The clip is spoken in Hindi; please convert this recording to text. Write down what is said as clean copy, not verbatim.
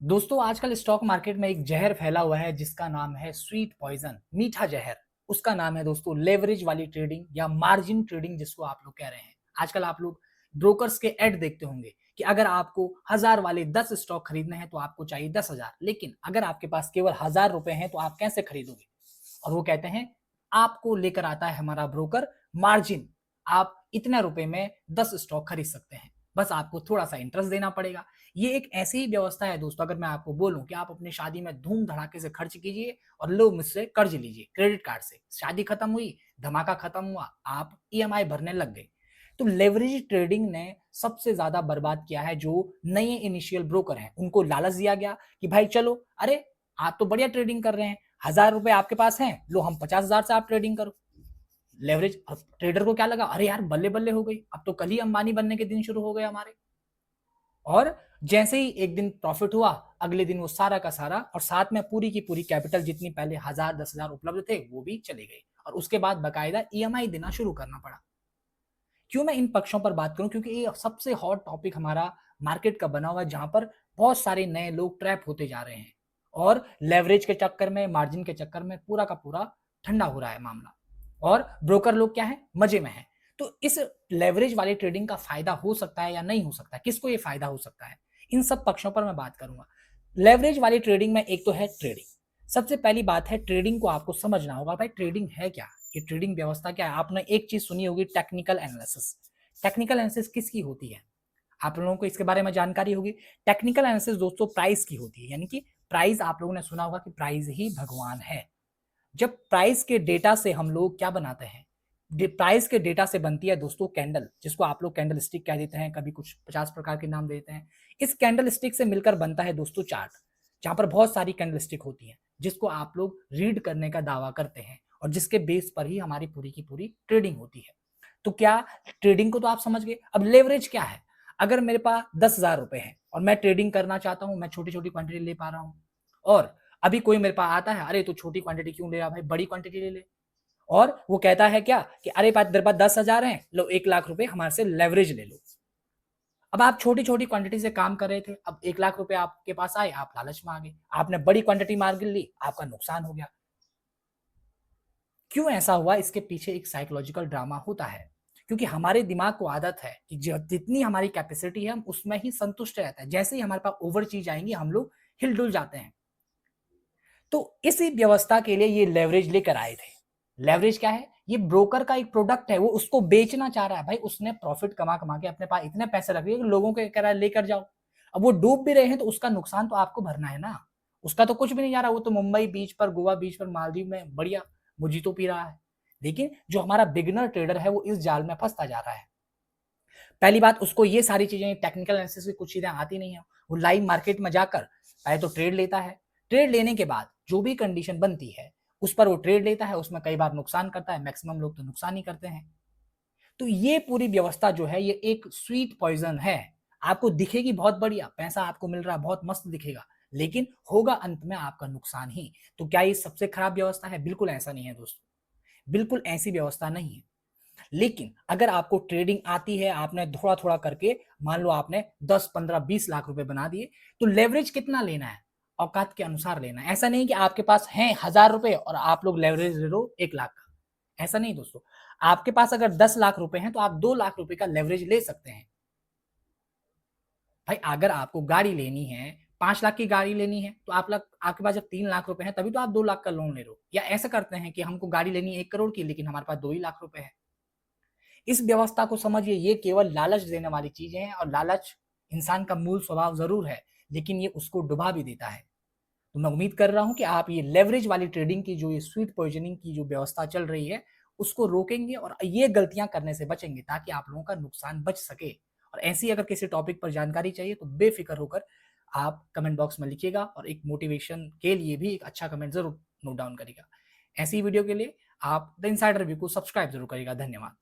दोस्तों आजकल स्टॉक मार्केट में एक जहर फैला हुआ है जिसका नाम है स्वीट पॉइजन, मीठा जहर। उसका नाम है दोस्तों लेवरेज वाली ट्रेडिंग या मार्जिन ट्रेडिंग जिसको आप लोग कह रहे हैं। आजकल आप लोग ब्रोकर्स के ऐड देखते होंगे कि अगर आपको 1000 वाले 10 स्टॉक खरीदने हैं तो आपको चाहिए 10,000, लेकिन अगर आपके पास केवल 1000 रुपए हैं तो आप कैसे खरीदोगे? और वो कहते हैं आपको लेकर आता है हमारा ब्रोकर मार्जिन, आप इतने रुपए में 10 स्टॉक खरीद सकते हैं, बस आपको थोड़ा सा इंटरेस्ट देना पड़ेगा। ये एक ऐसी ही व्यवस्था है दोस्तों, अगर मैं आपको बोलूं कि आप अपनी शादी में धूम धड़ाके से खर्च कीजिए और लो मुझसे कर्ज लीजिए क्रेडिट कार्ड से, शादी खत्म हुई, धमाका खत्म हुआ, आप ईएमआई भरने लग गए। तो लेवरेज ट्रेडिंग ने सबसे ज्यादा बर्बाद किया है जो नए इनिशियल ब्रोकर हैं, उनको लालच दिया गया कि भाई चलो, अरे आप तो बढ़िया ट्रेडिंग कर रहे हैं, 1000 रुपए आपके पास हैं, लो हम 50,000 से आप ट्रेडिंग करो। लेवरेज, अब ट्रेडर को क्या लगा, अरे यार बल्ले बल्ले हो गई, अब तो कल ही अंबानी बनने के दिन शुरू हो गए हमारे। और जैसे ही एक दिन प्रॉफिट हुआ, अगले दिन वो सारा का सारा और साथ में पूरी की पूरी कैपिटल जितनी पहले 1000 10,000 उपलब्ध थे वो भी चले गए, और उसके बाद बकायदा ईएमआई देना शुरू करना पड़ा। क्यों मैं इन पक्षों पर बात करूं? क्योंकि ये सबसे हॉट टॉपिक हमारा मार्केट का बना हुआ है, जहां पर बहुत सारे नए लोग ट्रैप होते जा रहे हैं और लेवरेज के चक्कर में, मार्जिन के चक्कर में पूरा का पूरा ठंडा हो रहा है मामला, और ब्रोकर लोग क्या है, मजे में है। तो इस लेवरेज वाली ट्रेडिंग का फायदा हो सकता है या नहीं हो सकता है, किसको ये फायदा हो सकता है, इन सब पक्षों पर मैं बात करूंगा। लेवरेज वाली ट्रेडिंग में एक तो है ट्रेडिंग। सबसे पहली बात है, ट्रेडिंग को आपको समझना होगा, भाई ट्रेडिंग है क्या, ये ट्रेडिंग व्यवस्था क्या है। आपने एक चीज सुनी होगी, टेक्निकल एनालिसिस। टेक्निकल एनालिसिस किसकी होती है, आप लोगों को इसके बारे में जानकारी होगी। टेक्निकल एनालिसिस दोस्तों प्राइस की होती है, यानी कि प्राइस, आप लोगों ने सुना होगा कि प्राइस ही भगवान है। जब प्राइस के डेटा से हम लोग क्या बनाते हैं, प्राइस के डेटा से बनती है दोस्तों कैंडल, जिसको आप लोग कैंडल स्टिक कह देते हैं, कभी कुछ 50 प्रकार के नाम देते हैं। इस कैंडल स्टिक से मिलकर बनता है दोस्तों चार्ट, जहां पर बहुत सारी कैंडल स्टिक होती हैं, जिसको आप लोग रीड करने का दावा करते हैं और जिसके बेस पर ही हमारी पूरी की पूरी ट्रेडिंग होती है। तो क्या, ट्रेडिंग को तो आप समझ गए। अब लेवरेज क्या है, अगर मेरे पास 10,000 रुपए हैं और मैं ट्रेडिंग करना चाहता हूं, मैं छोटी छोटी क्वांटिटी ले पा रहा हूं, और अभी कोई मेरे पास आता है, अरे तो छोटी क्वांटिटी क्यों ले रहा भाई, बड़ी क्वांटिटी ले ले। और वो कहता है क्या कि अरे तेरे पास 10,000 है, लो 1 लाख रुपए हमारे से लेवरेज ले लो। अब आप छोटी छोटी क्वांटिटी से काम कर रहे थे, अब 1 लाख रुपए आपके पास आए, आप लालच में आ गए, आपने बड़ी क्वांटिटी मार्जिन ली, आपका नुकसान हो गया। क्यों ऐसा हुआ, इसके पीछे एक साइकोलॉजिकल ड्रामा होता है, क्योंकि हमारे दिमाग को आदत है कि जितनी हमारी कैपेसिटी है हम उसमें ही संतुष्ट रहता है, जैसे ही हमारे पास ओवर चीज आएंगी हम लोग हिलडुल जाते हैं। तो इसी व्यवस्था के लिए ये लेवरेज लेकर आए थे। लेवरेज क्या है, ये ब्रोकर का एक प्रोडक्ट है, वो उसको बेचना चाह रहा है, भाई उसने प्रॉफिट कमा कमा के अपने पास इतने पैसे रख लिए कि लोगों के कह रहा है लेकर जाओ। अब वो डूब भी रहे हैं तो उसका नुकसान तो आपको भरना है ना, उसका तो कुछ भी नहीं जा रहा, वो तो मुंबई बीच पर, गोवा बीच पर, मालदीव में बढ़िया मुजीतो पी रहा है। लेकिन जो हमारा बिगिनर ट्रेडर है वो इस जाल में फंसता जा रहा है। पहली बात, उसको ये सारी चीजें, टेक्निकल एनालिसिस की कुछ चीजें आती नहीं है, वो लाइव मार्केट में जाकर पहले तो ट्रेड लेता है, ट्रेड लेने के बाद जो भी कंडीशन बनती है उस पर वो ट्रेड लेता है, उसमें कई बार नुकसान करता है, मैक्सिमम लोग तो नुकसान ही करते हैं। तो ये पूरी व्यवस्था जो है ये एक स्वीट पॉइजन है। आपको दिखेगी बहुत बढ़िया, पैसा आपको मिल रहा है, बहुत मस्त दिखेगा, लेकिन होगा अंत में आपका नुकसान ही। तो क्या ये सबसे खराब व्यवस्था है? बिल्कुल ऐसा नहीं है दोस्तों, बिल्कुल ऐसी व्यवस्था नहीं है। लेकिन अगर आपको ट्रेडिंग आती है, आपने थोड़ा थोड़ा करके, मान लो आपने 10 15 20 लाख रुपए बना दिए, तो लेवरेज कितना लेना है, औकात के अनुसार लेना है। ऐसा नहीं कि आपके पास है 1000 रुपए और आप लोग लेवरेज ले लो 1 लाख का, ऐसा नहीं दोस्तों। आपके पास अगर 10 लाख रुपए हैं तो आप 2 लाख रुपए का लेवरेज ले सकते हैं। भाई अगर आपको गाड़ी लेनी है, 5 लाख की गाड़ी लेनी है, तो आप लोग, आपके पास जब 3 लाख रुपए हैं तभी तो आप 2 लाख का लोन ले रहे हो। या ऐसा करते हैं कि हमको गाड़ी लेनी है 1 करोड़ की, लेकिन हमारे पास 2 ही लाख रुपए है। इस व्यवस्था को समझिए, ये केवल लालच देने वाली चीजें हैं, और लालच इंसान का मूल स्वभाव जरूर है, लेकिन ये उसको डुबा भी देता है। तो मैं उम्मीद कर रहा हूं कि आप ये लेवरेज वाली ट्रेडिंग की, जो ये स्वीट पॉइजनिंग की जो व्यवस्था चल रही है, उसको रोकेंगे और ये गलतियां करने से बचेंगे, ताकि आप लोगों का नुकसान बच सके। और ऐसी अगर किसी टॉपिक पर जानकारी चाहिए तो बेफिक्र होकर आप कमेंट बॉक्स में लिखिएगा, और एक मोटिवेशन के लिए भी एक अच्छा कमेंट जरूर नोट डाउन करिएगा। ऐसी वीडियो के लिए आप द इनसाइडर व्यू को सब्सक्राइब जरूर करिएगा। धन्यवाद।